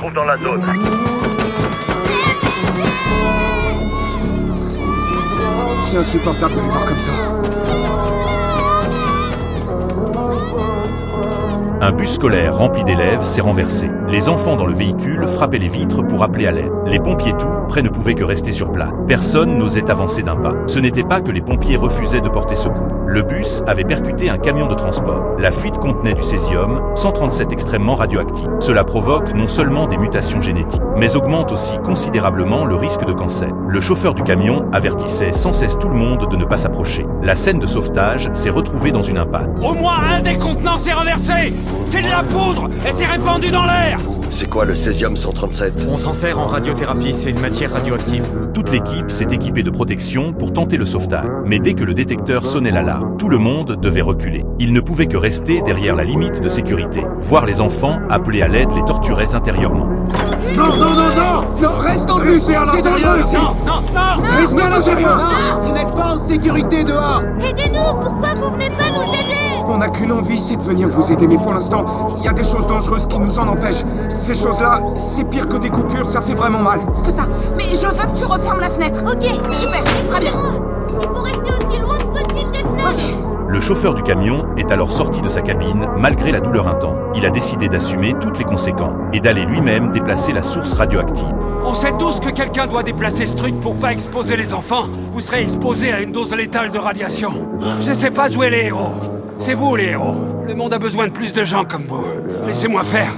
retrouve dans la zone. C'est insupportable de les voir comme ça. Un bus scolaire rempli d'élèves s'est renversé. Les enfants dans le véhicule frappaient les vitres pour appeler à l'aide. Les pompiers tout près ne pouvaient que rester sur place. Personne n'osait avancer d'un pas. Ce n'était pas que les pompiers refusaient de porter secours. Le bus avait percuté un camion de transport. La fuite contenait du césium, 137 extrêmement radioactif. Cela provoque non seulement des mutations génétiques, mais augmente aussi considérablement le risque de cancer. Le chauffeur du camion avertissait sans cesse tout le monde de ne pas s'approcher. La scène de sauvetage s'est retrouvée dans une impasse. Au moins un des contenants s'est renversé! C'est de la poudre et c'est répandu dans l'air! C'est quoi le césium 137? On s'en sert en radiothérapie, c'est une matière radioactive. Toute l'équipe s'est équipée de protection pour tenter le sauvetage. Mais dès que le détecteur sonnait l'alarme, tout le monde devait reculer. Il ne pouvait que rester derrière la limite de sécurité. Voir les enfants appelés à l'aide les torturait intérieurement. Non, non, non, non! Non, reste dans le bus! C'est dangereux ici! Non! Restez à l'intérieur! Vous n'êtes pas en sécurité dehors. Aidez-nous, pourquoi vous venez pas nous aider? On n'a qu'une envie, c'est de venir vous aider, mais pour l'instant, il y a des choses dangereuses qui nous en empêchent. Ces choses-là, c'est pire que des coupures, ça fait vraiment mal. Que ça. Mais je veux que tu refermes la fenêtre. Ok, Super, très bien. il faut rester aussi loin que possible des fenêtres. Le chauffeur du camion est alors sorti de sa cabine malgré la douleur intense. Il a décidé d'assumer toutes les conséquences et d'aller lui-même déplacer la source radioactive. On sait tous que quelqu'un doit déplacer ce truc pour pas exposer les enfants. Vous serez exposés à une dose létale de radiation. J'essaie pas de jouer les héros. C'est vous les héros. Le monde a besoin de plus de gens comme vous. Laissez-moi faire.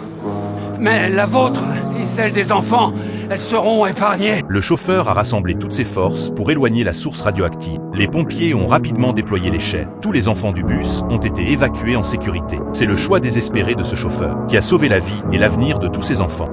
Mais la vôtre et celle des enfants, elles seront épargnées. Le chauffeur a rassemblé toutes ses forces pour éloigner la source radioactive. Les pompiers ont rapidement déployé les chaînes. Tous les enfants du bus ont été évacués en sécurité. C'est le choix désespéré de ce chauffeur qui a sauvé la vie et l'avenir de tous ses enfants.